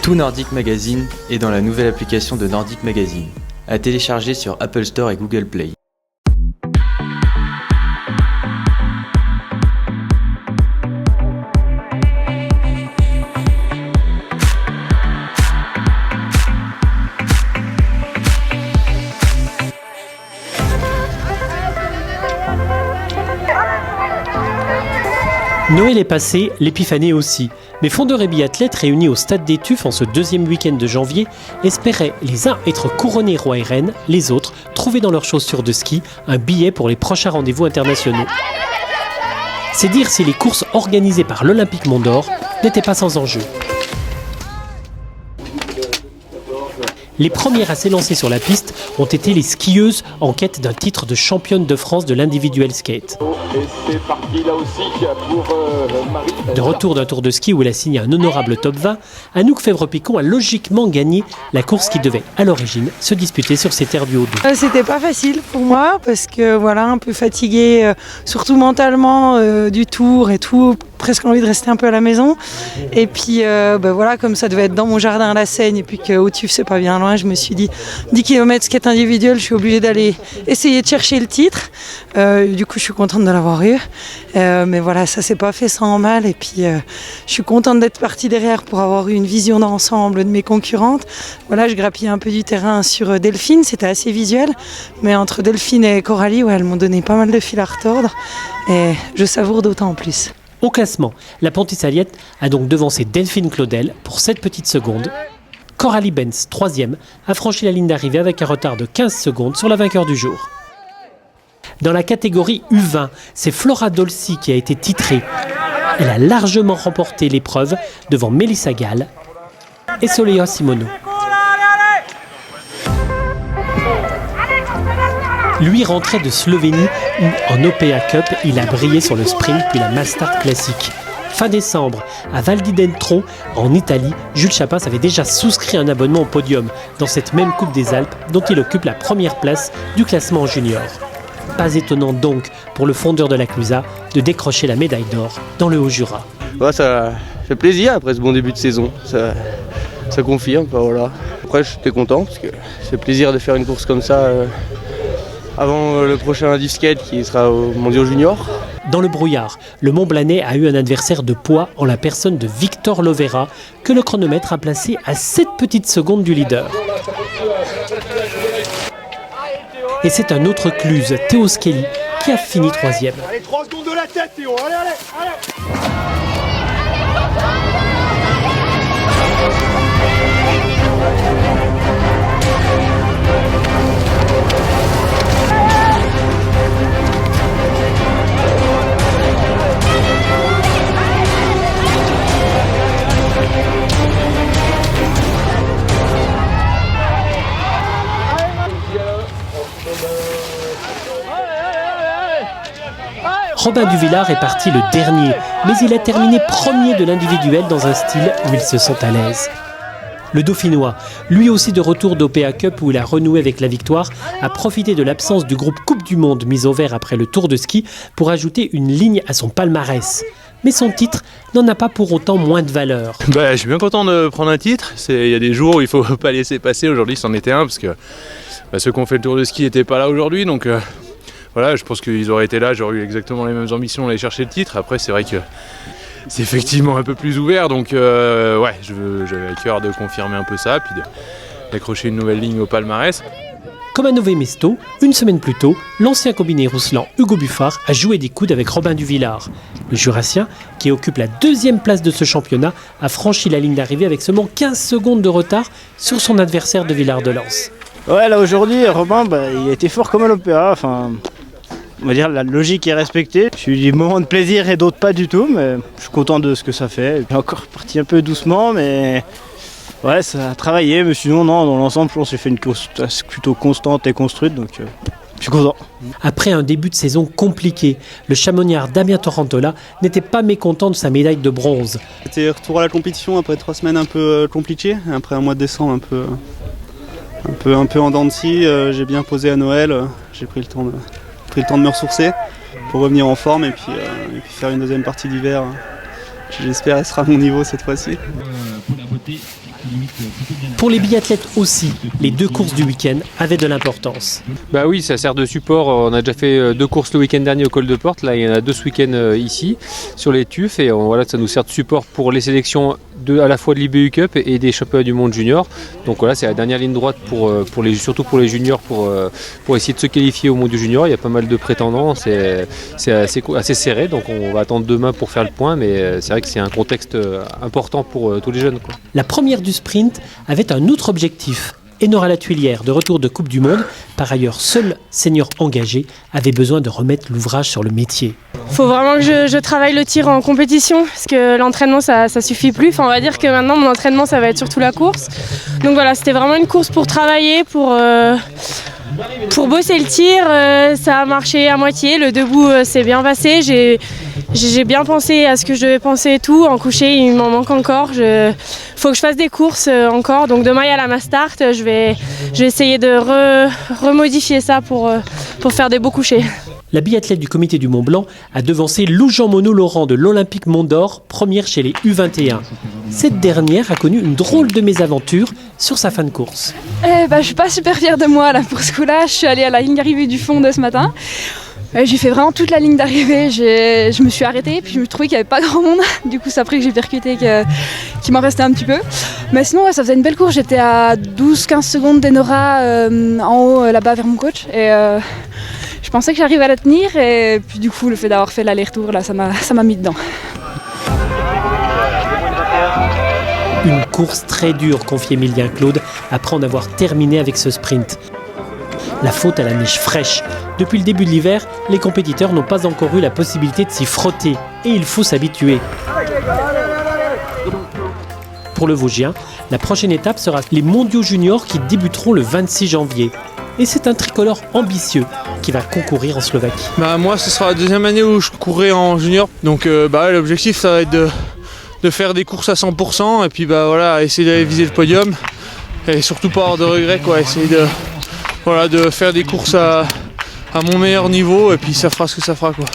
Tout Nordic Magazine est dans la nouvelle application de Nordic Magazine, à télécharger sur Apple Store et Google Play. Noël est passé, l'épiphanie aussi. Mais fondeurs et biathlètes réunis au Stade des Tuffes en ce deuxième week-end de janvier espéraient les uns être couronnés rois et reines, les autres trouver dans leurs chaussures de ski un billet pour les prochains rendez-vous internationaux. C'est dire si les courses organisées par l'Olympique Mont d'Or n'étaient pas sans enjeu. Les premières à s'élancer sur la piste ont été les skieuses en quête d'un titre de championne de France de l'individuel skate. Et c'est parti là aussi pour Marie. De retour d'un tour de ski où elle a signé un honorable top 20, Anouk Fèvre-Picon a logiquement gagné la course qui devait à l'origine se disputer sur ces terres du Haut-Doubs. C'était pas facile pour moi parce que voilà, un peu fatiguée, surtout mentalement du tour et tout, presque envie de rester un peu à la maison. Et puis voilà, comme ça devait être dans mon jardin à la Seigne et puis qu'au TUF c'est pas bien loin, je me suis dit 10 km skate individuel, je suis obligée d'aller essayer de chercher le titre. Du coup je suis contente de l'avoir eu. Mais voilà, ça s'est pas fait sans mal et puis je suis contente d'être partie derrière pour avoir eu une vision d'ensemble de mes concurrentes. Voilà, je grappillais un peu du terrain sur Delphine, c'était assez visuel, mais entre Delphine et Coralie, elles m'ont donné pas mal de fil à retordre et je savoure d'autant plus. Au classement, la Pontisaliette a donc devancé Delphine Claudel pour 7 petites secondes. Coralie Benz, 3e, a franchi la ligne d'arrivée avec un retard de 15 secondes sur la vainqueur du jour. Dans la catégorie U20, c'est Flora Dolci qui a été titrée. Elle a largement remporté l'épreuve devant Mélissa Gall et Soleil Simoneau. Lui rentrait de Slovénie où, en OPA Cup, il a brillé sur le sprint puis la Mass Start classique. Fin décembre, à Val di Dentro, en Italie, Jules Chapin avait déjà souscrit un abonnement au podium dans cette même Coupe des Alpes dont il occupe la première place du classement en junior. Pas étonnant donc pour le fondeur de la Clusa de décrocher la médaille d'or dans le Haut-Jura. Ouais, ça fait plaisir après ce bon début de saison, ça confirme. Voilà. Après j'étais content parce que c'est plaisir de faire une course comme ça avant le prochain Div Skate qui sera au Mondiaux Junior. Dans le brouillard, le Mont-Blanais a eu un adversaire de poids en la personne de Victor Lovera que le chronomètre a placé à 7 petites secondes du leader. Et c'est un autre Cluse, Théo Skelly, qui a fini 3e. Allez, 3 secondes de la tête, Théo, allez. Robin Duvillard est parti le dernier, mais il a terminé premier de l'individuel dans un style où il se sent à l'aise. Le Dauphinois, lui aussi de retour d'OPA Cup où il a renoué avec la victoire, a profité de l'absence du groupe Coupe du Monde mis au vert après le tour de ski pour ajouter une ligne à son palmarès. Mais son titre n'en a pas pour autant moins de valeur. Je suis bien content de prendre un titre. Il y a des jours où il ne faut pas laisser passer. Aujourd'hui, c'en était un parce que ceux qui ont fait le tour de ski n'étaient pas là aujourd'hui. Donc voilà, je pense qu'ils auraient été là, j'aurais eu exactement les mêmes ambitions d'aller chercher le titre. Après, c'est vrai que c'est effectivement un peu plus ouvert. Donc j'avais à cœur de confirmer un peu ça, puis d'accrocher une nouvelle ligne au palmarès. Comme à Nové Mesto, une semaine plus tôt, l'ancien combiné rousselan Hugo Buffard a joué des coudes avec Robin Duvillard. Le Jurassien, qui occupe la 2e place de ce championnat, a franchi la ligne d'arrivée avec seulement 15 secondes de retard sur son adversaire de Villard-de-Lans. Ouais, là aujourd'hui, Robin, il a été fort comme à l'opéra. Enfin, on va dire la logique est respectée. J'ai eu des moments de plaisir et d'autres pas du tout, mais je suis content de ce que ça fait. Il est encore parti un peu doucement, mais ouais, ça a travaillé. Mais sinon, non, dans l'ensemble, je pense que j'ai fait une course plutôt constante et construite, donc je suis content. Après un début de saison compliqué, le chamoniard Damien Torantola n'était pas mécontent de sa médaille de bronze. C'était retour à la compétition après 3 semaines un peu compliquées, après un mois de décembre un peu en dents de scie. J'ai bien posé à Noël, j'ai pris le temps de me ressourcer pour revenir en forme et puis faire une deuxième partie d'hiver. J'espère qu'elle sera à mon niveau cette fois-ci. Pour la beauté Pour les biathlètes aussi, les 2 courses du week-end avaient de l'importance. Bah oui, ça sert de support. On a déjà fait 2 courses le week-end dernier au col de Porte. Là, il y en a 2 ce week-end ici, sur les TUF. Et voilà, ça nous sert de support pour les sélections à la fois de l'IBU Cup et des championnats du monde junior. Donc voilà, c'est la dernière ligne droite surtout pour les juniors pour essayer de se qualifier au monde du junior. Il y a pas mal de prétendants, c'est assez serré. Donc on va attendre demain pour faire le point. Mais c'est vrai que c'est un contexte important pour tous les jeunes, quoi. La première du sprint avait un autre objectif. Enora Latuilière, de retour de Coupe du Monde, par ailleurs seul senior engagé, avait besoin de remettre l'ouvrage sur le métier. Il faut vraiment que je travaille le tir en compétition, parce que l'entraînement ça suffit plus. Enfin, on va dire que maintenant mon entraînement ça va être surtout la course. Donc voilà, c'était vraiment une course pour travailler, pour bosser le tir. Ça a marché à moitié, le debout s'est bien passé. J'ai bien pensé à ce que je devais penser et tout. En coucher, il m'en manque encore. Faut que je fasse des courses encore. Donc demain, il y a la Mastart. Je vais essayer de remodifier ça pour faire des beaux couchers. La biathlète du comité du Mont Blanc a devancé Lou-Jean Monod-Laurent de l'Olympique Mont d'Or, première chez les U21. Cette dernière a connu une drôle de mésaventure sur sa fin de course. Je suis pas super fière de moi là pour ce coup-là. Je suis allée à la ligne d'arrivée du fond de ce matin. J'ai fait vraiment toute la ligne d'arrivée, je me suis arrêtée, puis je me trouvais qu'il n'y avait pas grand monde. Du coup, c'est après que j'ai percuté qu'il m'en restait un petit peu. Mais sinon, ça faisait une belle course. J'étais à 12-15 secondes d'Enora en haut, là-bas, vers mon coach. Et je pensais que j'arrivais à la tenir. Et puis du coup, le fait d'avoir fait l'aller-retour, là, ça m'a mis dedans. Une course très dure, confie Emilien Claude, après en avoir terminé avec ce sprint. La faute à la neige fraîche. Depuis le début de l'hiver, les compétiteurs n'ont pas encore eu la possibilité de s'y frotter. Et il faut s'habituer. Pour le Vosgien, la prochaine étape sera les mondiaux juniors qui débuteront le 26 janvier. Et c'est un tricolore ambitieux qui va concourir en Slovaquie. Moi, ce sera la deuxième année où je courrai en junior. Donc l'objectif, ça va être de faire des courses à 100% et puis essayer d'aller viser le podium. Et surtout pas avoir de regrets, quoi. Essayer de faire des courses à mon meilleur niveau et puis ça fera ce que ça fera, quoi.